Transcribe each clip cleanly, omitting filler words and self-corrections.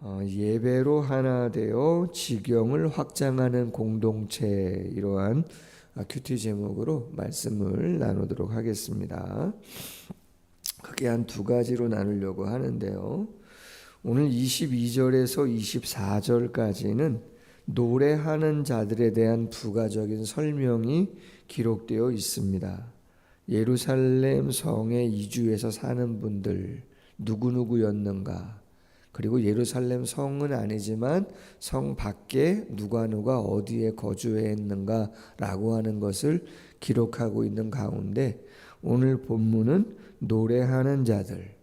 예배로 하나 되어 지경을 확장하는 공동체, 이러한 큐티 제목으로 말씀을 나누도록 하겠습니다. 크게 한 두 가지로 나누려고 하는데요. 오늘 22절에서 24절까지는 노래하는 자들에 대한 부가적인 설명이 기록되어 있습니다. 예루살렘 성에 이주해서 사는 분들 누구누구였는가, 그리고 예루살렘 성은 아니지만 성 밖에 누가 어디에 거주했는가 라고 하는 것을 기록하고 있는 가운데, 오늘 본문은 노래하는 자들,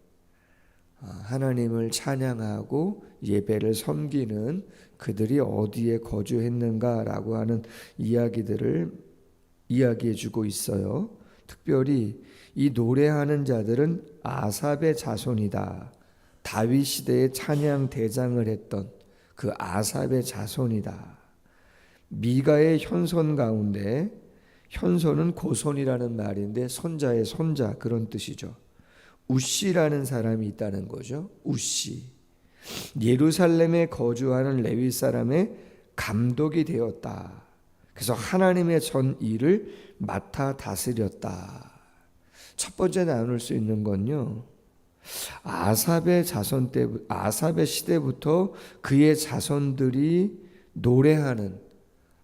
하나님을 찬양하고 예배를 섬기는 그들이 어디에 거주했는가 라고 하는 이야기들을 이야기해 주고 있어요. 특별히 이 노래하는 자들은 아삽의 자손이다. 다윗 시대에 찬양 대장을 했던 그 아삽의 자손이다. 미가의 현손 가운데, 현손은 고손이라는 말인데 손자의 손자, 그런 뜻이죠. 우시라는 사람이 있다는 거죠. 우시. 예루살렘에 거주하는 레위 사람의 감독이 되었다. 그래서 하나님의 전 일을 맡아 다스렸다. 첫 번째 나눌 수 있는 건요, 아삽의 시대부터 그의 자손들이 노래하는,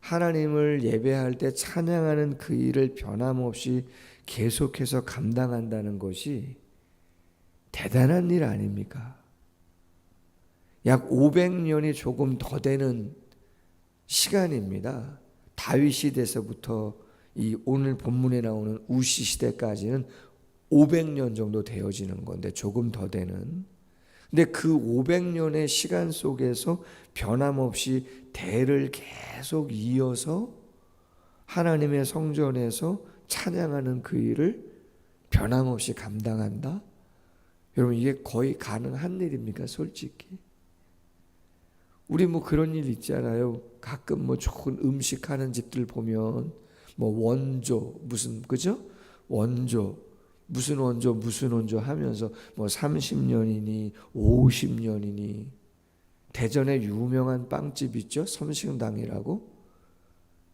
하나님을 예배할 때 찬양하는 그 일을 변함없이 계속해서 감당한다는 것이 대단한 일 아닙니까? 약 500년이 조금 더 되는 시간입니다. 다윗 시대에서부터 이 오늘 본문에 나오는 우시 시대까지는 500년 정도 되어지는 건데, 조금 더 되는. 근데 그 500년의 시간 속에서 변함없이 대를 계속 이어서 하나님의 성전에서 찬양하는 그 일을 변함없이 감당한다? 여러분, 이게 거의 가능한 일입니까? 솔직히. 우리 그런 일 있잖아요. 가끔 좋은 음식 하는 집들 보면 원조 무슨, 그죠? 원조 무슨 원조 하면서 30년이니 50년이니. 대전에 유명한 빵집 있죠? 섬신당이라고.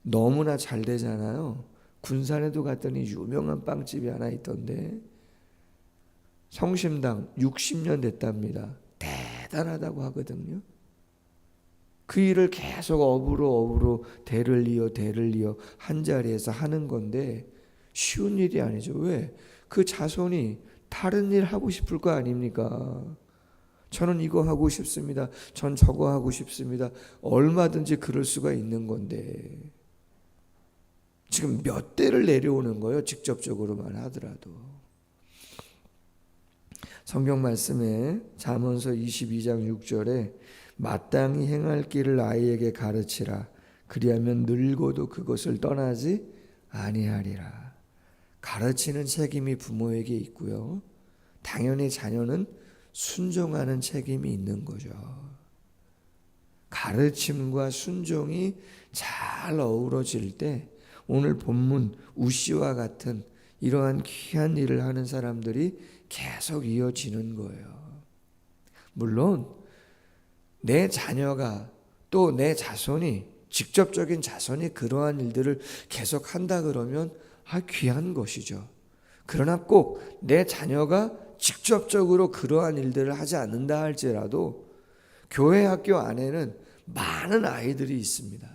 너무나 잘 되잖아요. 군산에도 갔더니 유명한 빵집이 하나 있던데, 성심당 60년 됐답니다. 대단하다고 하거든요. 그 일을 계속 업으로 대를 이어 한 자리에서 하는 건데 쉬운 일이 아니죠. 왜? 그 자손이 다른 일 하고 싶을 거 아닙니까? 저는 이거 하고 싶습니다. 전 저거 하고 싶습니다. 얼마든지 그럴 수가 있는 건데, 지금 몇 대를 내려오는 거예요. 직접적으로만 하더라도. 성경 말씀에 잠언서 22장 6절에 마땅히 행할 길을 아이에게 가르치라. 그리하면 늙어도 그것을 떠나지 아니하리라. 가르치는 책임이 부모에게 있고요, 당연히 자녀는 순종하는 책임이 있는 거죠. 가르침과 순종이 잘 어우러질 때 오늘 본문 우시와 같은 이러한 귀한 일을 하는 사람들이 계속 이어지는 거예요. 물론 내 자녀가, 또 내 자손이, 직접적인 자손이 그러한 일들을 계속 한다 그러면 귀한 것이죠. 그러나 꼭 내 자녀가 직접적으로 그러한 일들을 하지 않는다 할지라도 교회 학교 안에는 많은 아이들이 있습니다.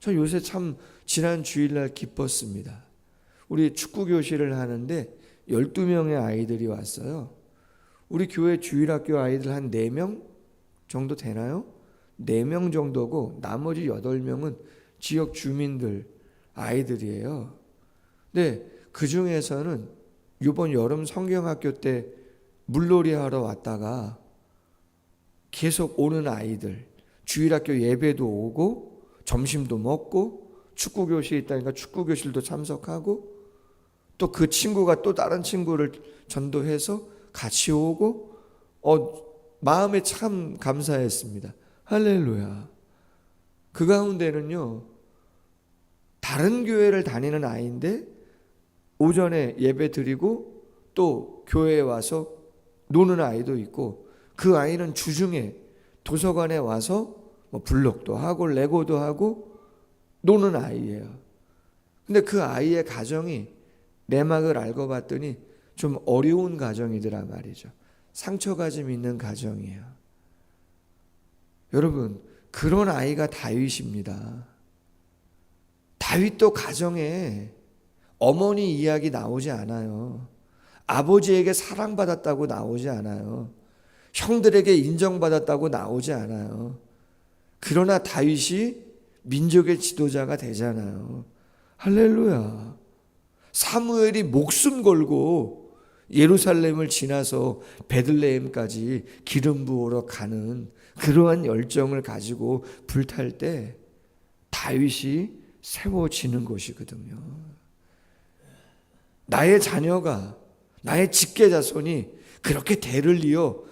저 요새 참 지난 주일날 기뻤습니다. 우리 축구 교실을 하는데 12명의 아이들이 왔어요. 우리 교회 주일학교 아이들 한 4명 정도 되나요? 4명 정도고 나머지 8명은 지역 주민들 아이들이에요. 근데 그 중에서는 이번 여름 성경학교 때 물놀이 하러 왔다가 계속 오는 아이들, 주일학교 예배도 오고 점심도 먹고 축구교실이 있다니까 축구교실도 참석하고, 또 그 친구가 또 다른 친구를 전도해서 같이 오고, 마음에 참 감사했습니다. 할렐루야. 그 가운데는요, 다른 교회를 다니는 아이인데 오전에 예배 드리고 또 교회에 와서 노는 아이도 있고, 그 아이는 주중에 도서관에 와서 뭐 블록도 하고 레고도 하고 노는 아이예요. 근데 그 아이의 가정이 내막을 알고 봤더니 좀 어려운 가정이더라 말이죠. 상처가 좀 있는 가정이에요. 여러분, 그런 아이가 다윗입니다. 다윗도 가정에 어머니 이야기 나오지 않아요. 아버지에게 사랑받았다고 나오지 않아요. 형들에게 인정받았다고 나오지 않아요. 그러나 다윗이 민족의 지도자가 되잖아요. 할렐루야. 사무엘이 목숨 걸고 예루살렘을 지나서 베들레헴까지 기름 부으러 가는 그러한 열정을 가지고 불탈 때 다윗이 세워지는 것이거든요. 나의 자녀가, 나의 직계자손이 그렇게 대를 이어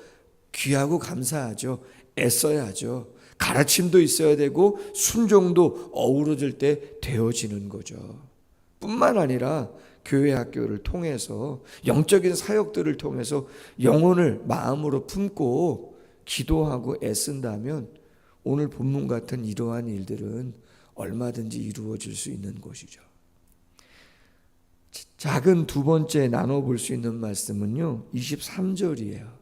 귀하고 감사하죠. 애써야죠. 가르침도 있어야 되고 순종도 어우러질 때 되어지는 거죠. 뿐만 아니라 교회 학교를 통해서 영적인 사역들을 통해서 영혼을 마음으로 품고 기도하고 애쓴다면 오늘 본문 같은 이러한 일들은 얼마든지 이루어질 수 있는 것이죠. 작은 두 번째 나눠볼 수 있는 말씀은요, 23절이에요.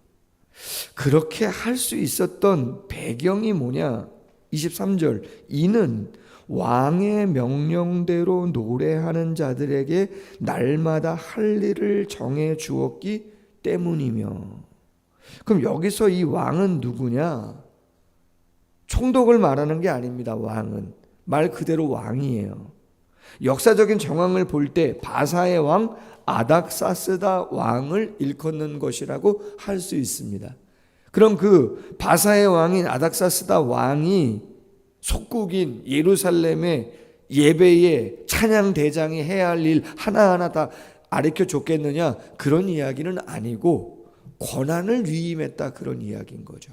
그렇게 할 수 있었던 배경이 뭐냐? 23절, 이는 왕의 명령대로 노래하는 자들에게 날마다 할 일을 정해 주었기 때문이며. 그럼 여기서 이 왕은 누구냐? 총독을 말하는 게 아닙니다. 왕은 말 그대로 왕이에요. 역사적인 정황을 볼 때 바사의 왕 아닥사스다 왕을 일컫는 것이라고 할 수 있습니다. 그럼 그 바사의 왕인 아닥사스다 왕이 속국인 예루살렘의 예배의 찬양 대장이 해야 할 일 하나하나 다 가르쳐 줬겠느냐? 그런 이야기는 아니고 권한을 위임했다, 그런 이야기인 거죠.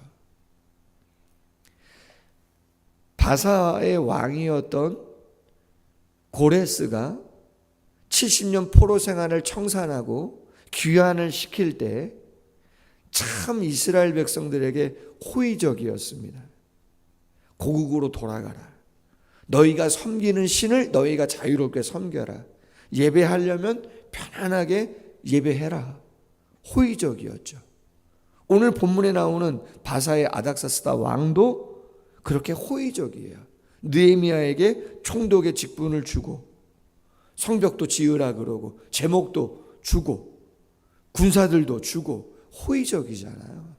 바사의 왕이었던 고레스가 70년 포로 생활을 청산하고 귀환을 시킬 때 참 이스라엘 백성들에게 호의적이었습니다. 고국으로 돌아가라. 너희가 섬기는 신을 너희가 자유롭게 섬겨라. 예배하려면 편안하게 예배해라. 호의적이었죠. 오늘 본문에 나오는 바사의 아닥사스다 왕도 그렇게 호의적이에요. 느헤미야에게 총독의 직분을 주고 성벽도 지으라 그러고 제목도 주고 군사들도 주고 호의적이잖아요.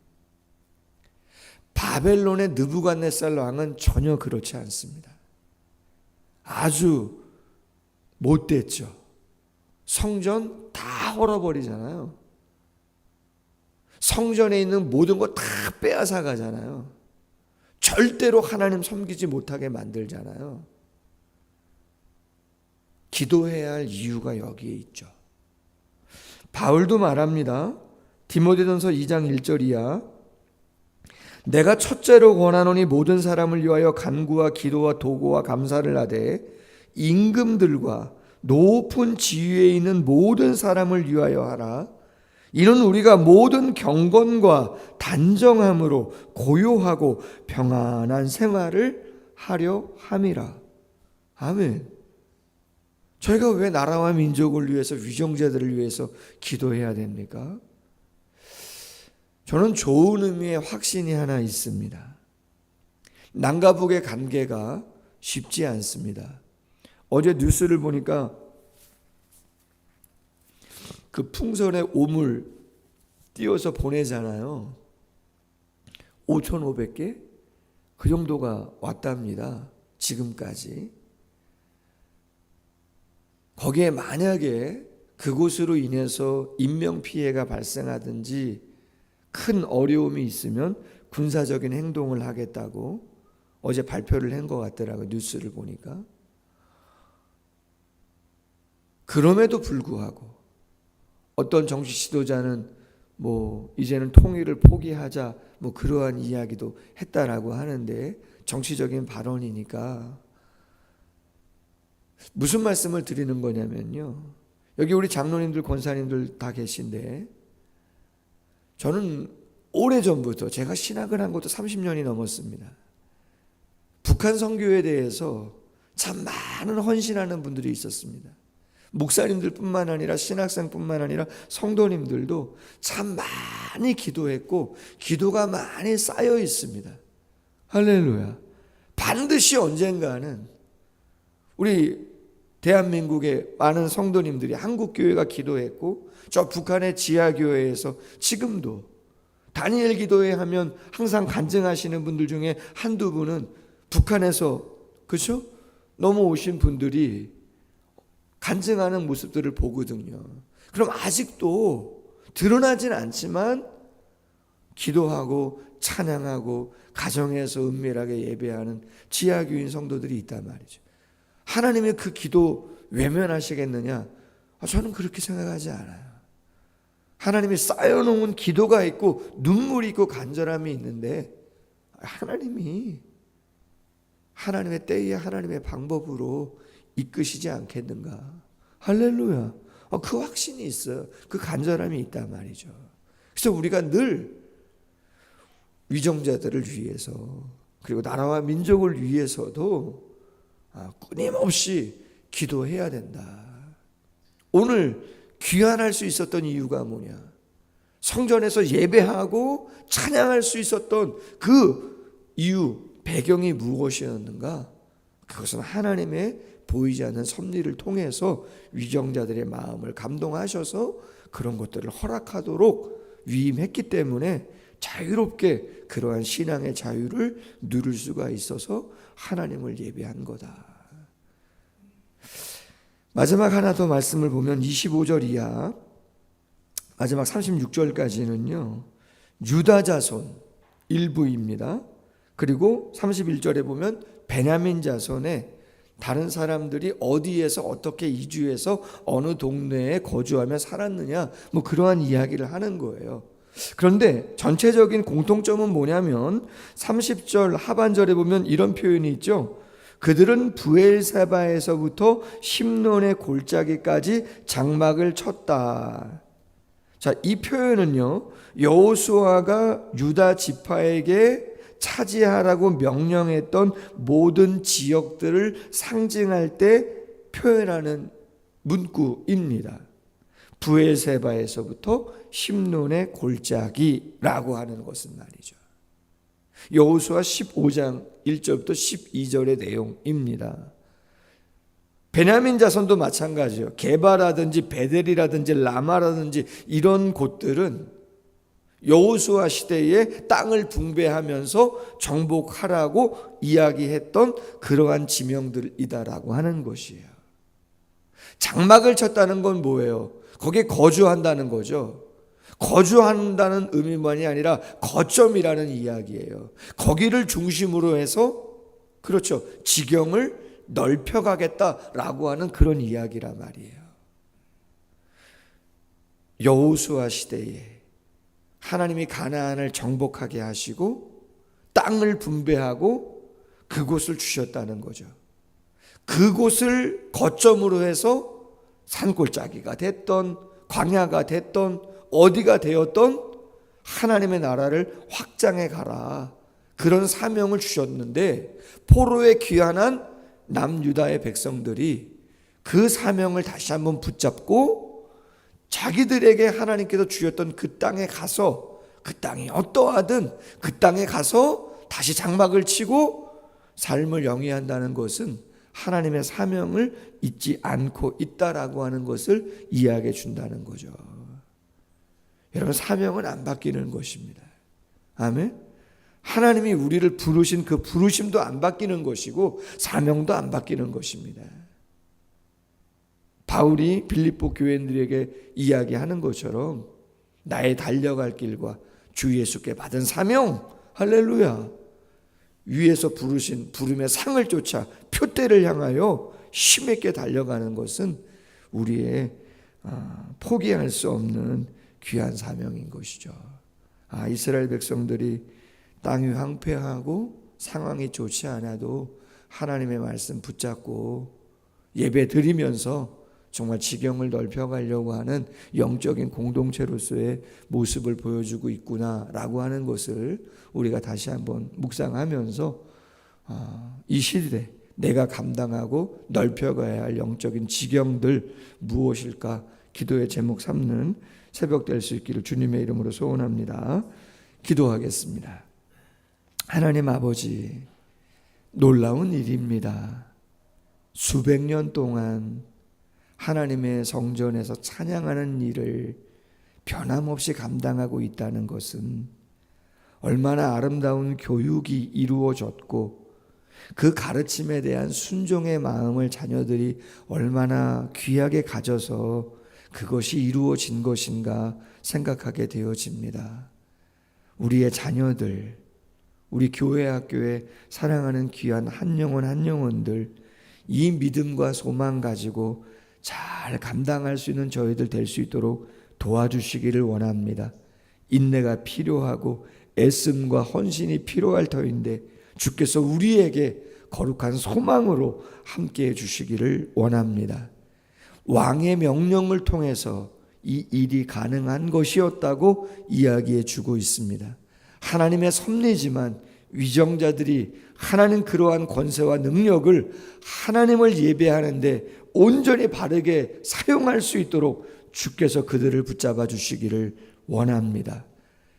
바벨론의 느부갓네살 왕은 전혀 그렇지 않습니다. 아주 못됐죠. 성전 다 헐어버리잖아요. 성전에 있는 모든 거 다 빼앗아 가잖아요. 절대로 하나님 섬기지 못하게 만들잖아요. 기도해야 할 이유가 여기에 있죠. 바울도 말합니다. 디모데전서 2장 1절이야. 내가 첫째로 권하노니 모든 사람을 위하여 간구와 기도와 도구와 감사를 하되 임금들과 높은 지위에 있는 모든 사람을 위하여 하라. 이는 우리가 모든 경건과 단정함으로 고요하고 평안한 생활을 하려 함이라. 아멘. 저희가 왜 나라와 민족을 위해서, 위정자들을 위해서 기도해야 됩니까? 저는 좋은 의미의 확신이 하나 있습니다. 남과 북의 관계가 쉽지 않습니다. 어제 뉴스를 보니까 그 풍선에 오물 띄워서 보내잖아요. 5,500개? 그 정도가 왔답니다. 지금까지. 거기에 만약에 그곳으로 인해서 인명피해가 발생하든지 큰 어려움이 있으면 군사적인 행동을 하겠다고 어제 발표를 한 것 같더라고요. 뉴스를 보니까. 그럼에도 불구하고 어떤 정치 지도자는 뭐 이제는 통일을 포기하자 뭐 그러한 이야기도 했다라고 하는데, 정치적인 발언이니까 무슨 말씀을 드리는 거냐면요. 여기 우리 장로님들, 권사님들 다 계신데 저는 오래전부터, 제가 신학을 한 것도 30년이 넘었습니다. 북한 선교에 대해서 참 많은 헌신하는 분들이 있었습니다. 목사님들뿐만 아니라 신학생뿐만 아니라 성도님들도 참 많이 기도했고 기도가 많이 쌓여 있습니다. 할렐루야. 반드시 언젠가는 우리 대한민국의 많은 성도님들이 한국교회가 기도했고 저 북한의 지하교회에서 지금도 다니엘 기도회 하면 항상 간증하시는 분들 중에 한두 분은 북한에서 그렇죠? 넘어오신 분들이 간증하는 모습들을 보거든요. 그럼 아직도 드러나진 않지만 기도하고 찬양하고 가정에서 은밀하게 예배하는 지하교인 성도들이 있단 말이죠. 하나님이 그 기도 외면하시겠느냐? 저는 그렇게 생각하지 않아요. 하나님이 쌓여놓은 기도가 있고 눈물이 있고 간절함이 있는데 하나님이 하나님의 때에 하나님의 방법으로 이끄시지 않겠는가? 할렐루야. 그 확신이 있어요. 그 간절함이 있단 말이죠. 그래서 우리가 늘 위정자들을 위해서 그리고 나라와 민족을 위해서도 끊임없이 기도해야 된다. 오늘 귀환할 수 있었던 이유가 뭐냐? 성전에서 예배하고 찬양할 수 있었던 그 이유, 배경이 무엇이었는가? 그것은 하나님의 보이지 않는 섭리를 통해서 위정자들의 마음을 감동하셔서 그런 것들을 허락하도록 위임했기 때문에 자유롭게 그러한 신앙의 자유를 누릴 수가 있어서 하나님을 예배한 거다. 마지막 하나 더 말씀을 보면 25절 이하 마지막 36절까지는요 유다 자손 일부입니다. 그리고 31절에 보면 베냐민 자손의 다른 사람들이 어디에서 어떻게 이주해서 어느 동네에 거주하며 살았느냐 뭐 그러한 이야기를 하는 거예요. 그런데 전체적인 공통점은 뭐냐면 30절 하반절에 보면 이런 표현이 있죠. 그들은 브엘세바에서부터 심론의 골짜기까지 장막을 쳤다. 자, 이 표현은요 여호수아가 유다 지파에게 차지하라고 명령했던 모든 지역들을 상징할 때 표현하는 문구입니다. 브엘세바에서부터 심론의 골짜기라고 하는 것은 말이죠. 여호수아 15장 1절부터 12절의 내용입니다. 베냐민 자손도 마찬가지예요. 게바라든지 베델이라든지 라마라든지 이런 곳들은 여호수아 시대에 땅을 분배하면서 정복하라고 이야기했던 그러한 지명들이다라고 하는 것이에요. 장막을 쳤다는 건 뭐예요? 거기에 거주한다는 거죠. 거주한다는 의미만이 아니라 거점이라는 이야기예요. 거기를 중심으로 해서 그렇죠. 지경을 넓혀가겠다라고 하는 그런 이야기란 말이에요. 여호수아 시대에 하나님이 가나안을 정복하게 하시고 땅을 분배하고 그곳을 주셨다는 거죠. 그곳을 거점으로 해서 산골짜기가 됐던 광야가 됐던 어디가 되었던 하나님의 나라를 확장해 가라. 그런 사명을 주셨는데 포로에 귀환한 남유다의 백성들이 그 사명을 다시 한번 붙잡고 자기들에게 하나님께서 주셨던 그 땅에 가서 그 땅이 어떠하든 그 땅에 가서 다시 장막을 치고 삶을 영위한다는 것은 하나님의 사명을 잊지 않고 있다라고 하는 것을 이야기해 준다는 거죠. 여러분, 사명은 안 바뀌는 것입니다. 아멘. 하나님이 우리를 부르신 그 부르심도 안 바뀌는 것이고 사명도 안 바뀌는 것입니다. 바울이 빌립보 교회인들에게 이야기하는 것처럼 나의 달려갈 길과 주 예수께 받은 사명, 할렐루야, 위에서 부르신 부름의 상을 쫓아 표대를 향하여 힘있게 달려가는 것은 우리의 포기할 수 없는 귀한 사명인 것이죠. 이스라엘 백성들이 땅이 황폐하고 상황이 좋지 않아도 하나님의 말씀 붙잡고 예배 드리면서 정말 지경을 넓혀가려고 하는 영적인 공동체로서의 모습을 보여주고 있구나라고 하는 것을 우리가 다시 한번 묵상하면서 이 시대 내가 감당하고 넓혀가야 할 영적인 지경들 무엇일까 기도의 제목 삼는 새벽 될 수 있기를 주님의 이름으로 소원합니다. 기도하겠습니다. 하나님 아버지, 놀라운 일입니다. 수백 년 동안 하나님의 성전에서 찬양하는 일을 변함없이 감당하고 있다는 것은 얼마나 아름다운 교육이 이루어졌고 그 가르침에 대한 순종의 마음을 자녀들이 얼마나 귀하게 가져서 그것이 이루어진 것인가 생각하게 되어집니다. 우리의 자녀들, 우리 교회 학교에 사랑하는 귀한 한 영혼 한 영혼들, 이 믿음과 소망 가지고 잘 감당할 수 있는 저희들 될 수 있도록 도와주시기를 원합니다. 인내가 필요하고 애씀과 헌신이 필요할 터인데 주께서 우리에게 거룩한 소망으로 함께해 주시기를 원합니다. 왕의 명령을 통해서 이 일이 가능한 것이었다고 이야기해 주고 있습니다. 하나님의 섭리지만 위정자들이 하나님 그러한 권세와 능력을 하나님을 예배하는데 온전히 바르게 사용할 수 있도록 주께서 그들을 붙잡아 주시기를 원합니다.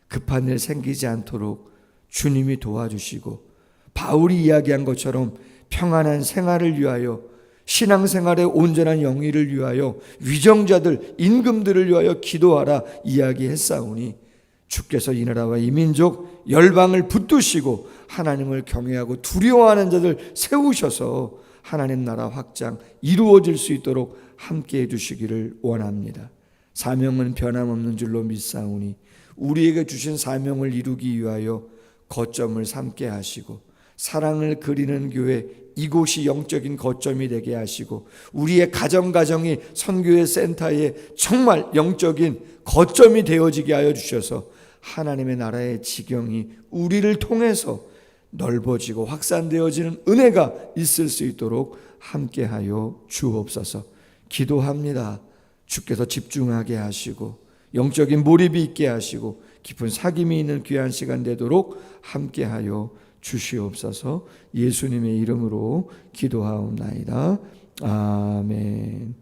급한 일 생기지 않도록 주님이 도와주시고 바울이 이야기한 것처럼 평안한 생활을 위하여 신앙생활의 온전한 영위를 위하여 위정자들 임금들을 위하여 기도하라 이야기했사오니 주께서 이 나라와 이 민족 열방을 붙드시고 하나님을 경외하고 두려워하는 자들 세우셔서 하나님 나라 확장 이루어질 수 있도록 함께해 주시기를 원합니다. 사명은 변함없는 줄로 믿사오니 우리에게 주신 사명을 이루기 위하여 거점을 삼게 하시고 사랑을 그리는 교회 이곳이 영적인 거점이 되게 하시고 우리의 가정이 선교의 센터에 정말 영적인 거점이 되어지게 하여 주셔서 하나님의 나라의 지경이 우리를 통해서 넓어지고 확산되어지는 은혜가 있을 수 있도록 함께하여 주옵소서. 기도합니다. 주께서 집중하게 하시고 영적인 몰입이 있게 하시고 깊은 사귐이 있는 귀한 시간 되도록 함께하여 주시옵소서. 예수님의 이름으로 기도하옵나이다. 아멘.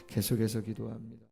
계속해서 기도합니다.